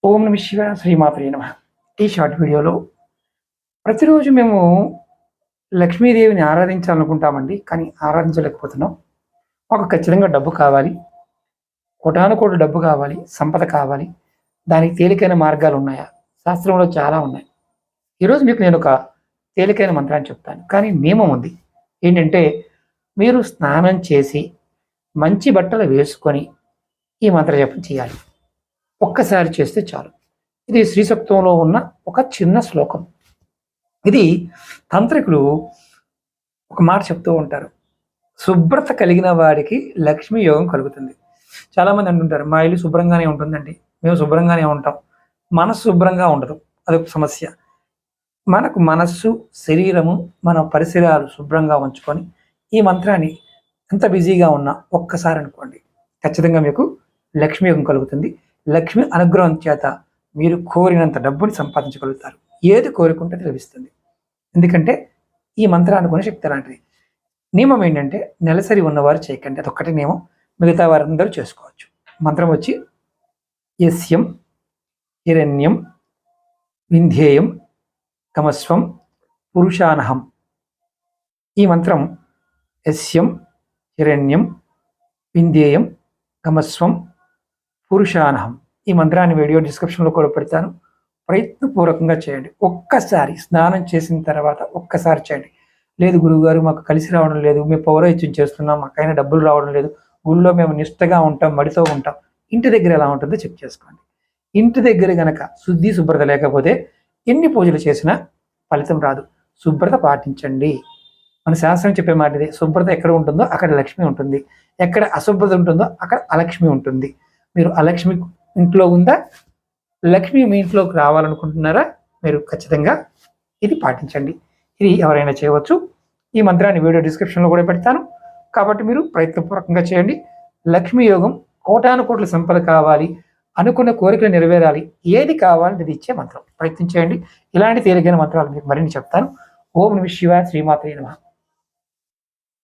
ఓం నమ శివాయ శ్రీమాత్రే నమః. ఈ షార్ట్ వీడియోలో ప్రతిరోజు మేము లక్ష్మీదేవిని ఆరాధించాలనుకుంటామండి. కానీ ఆరాధించలేకపోతున్నాం. మాకు ఖచ్చితంగా డబ్బు కావాలి, కోటానుకోటి డబ్బు కావాలి, సంపద కావాలి. దానికి తేలికైన మార్గాలు ఉన్నాయా? శాస్త్రంలో చాలా ఉన్నాయి. ఈరోజు మీకు నేను ఒక తేలికైన మంత్రాన్ని చెప్తాను. కానీ నియమం ఉంది. ఏంటంటే మీరు స్నానం చేసి మంచి బట్టలు వేసుకొని ఈ మంత్ర జపం చేయాలి. ఒక్కసారి చేస్తే చాలు. ఇది శ్రీసూక్తంలో ఉన్న ఒక చిన్న శ్లోకం. ఇది తంత్రికులు ఒక మాట చెప్తూ ఉంటారు, శుభ్రత కలిగిన వాడికి లక్ష్మీ యోగం కలుగుతుంది. చాలామంది అంటుంటారు, మా ఇల్లు శుభ్రంగానే ఉంటుందండి, మేము శుభ్రంగానే ఉంటాం, మనసు శుభ్రంగా ఉండదు. అదొక సమస్య. మనకు మనస్సు, శరీరము, మన పరిసరాలు శుభ్రంగా ఉంచుకొని ఈ మంత్రాన్ని ఎంత బిజీగా ఉన్నా ఒక్కసారి అనుకోండి, ఖచ్చితంగా మీకు లక్ష్మీ యోగం కలుగుతుంది. లక్ష్మి అనుగ్రహం చేత మీరు కోరినంత డబ్బుని సంపాదించగలుగుతారు. ఏది కోరుకుంటే లభిస్తుంది. ఎందుకంటే ఈ మంత్రాన్ని కొని శక్తి లాంటిది. నియమం ఏంటంటే నెలసరి ఉన్నవారు చేయకండి, అదొక్కటి నియమం. మిగతా వారందరూ చేసుకోవచ్చు. మంత్రం వచ్చి యస్యం హిరణ్యం వింధ్యేయం కమస్వం పురుషానహం. ఈ మంత్రం యస్యం హిరణ్యం వింధ్యేయం కమస్వం పురుషానహం. ఈ మంత్రాన్ని వీడియో డిస్క్రిప్షన్లో కూడా పెడతాను. ప్రయత్నపూర్వకంగా చేయండి. ఒక్కసారి స్నానం చేసిన తర్వాత ఒక్కసారి చేయండి. లేదు గురువుగారు, మాకు కలిసి రావడం లేదు, మేము పౌరోహిత్యం చేస్తున్నాం, మాకైనా డబ్బులు రావడం లేదు, గుళ్ళో మేము నిష్టగా ఉంటాం, మడితో ఉంటాం. ఇంటి దగ్గర ఎలా ఉంటుందో చెక్ చేసుకోండి. ఇంటి దగ్గర గనక శుద్ధి శుభ్రత లేకపోతే ఎన్ని పూజలు చేసినా ఫలితం రాదు. శుభ్రత పాటించండి. మన శాస్త్రం చెప్పే మాట ఇదే, శుభ్రత ఎక్కడ ఉంటుందో అక్కడ లక్ష్మి ఉంటుంది, ఎక్కడ అశుభ్రత ఉంటుందో అక్కడ అలక్ష్మి ఉంటుంది. మీరు అలక్ష్మి ఇంట్లో ఉందా, లక్ష్మి మీ ఇంట్లోకి రావాలనుకుంటున్నారా? మీరు ఖచ్చితంగా ఇది పాటించండి. ఇది ఎవరైనా చేయవచ్చు. ఈ మంత్రాన్ని వీడియో డిస్క్రిప్షన్లో కూడా పెడతాను, కాబట్టి మీరు ప్రయత్నపూర్వకంగా చేయండి. లక్ష్మీ యోగం, కోటాను కోట్ల సంపద కావాలి, అనుకున్న కోరికలు నెరవేరాలి, ఏది కావాలని అది ఇచ్చే మంత్రం. ప్రయత్నించేయండి. ఇలాంటి తేలికైన మంత్రాలు మీకు మరిన్ని చెప్తాను. ఓం నమః శివాయ శ్రీమాత్రే నమః.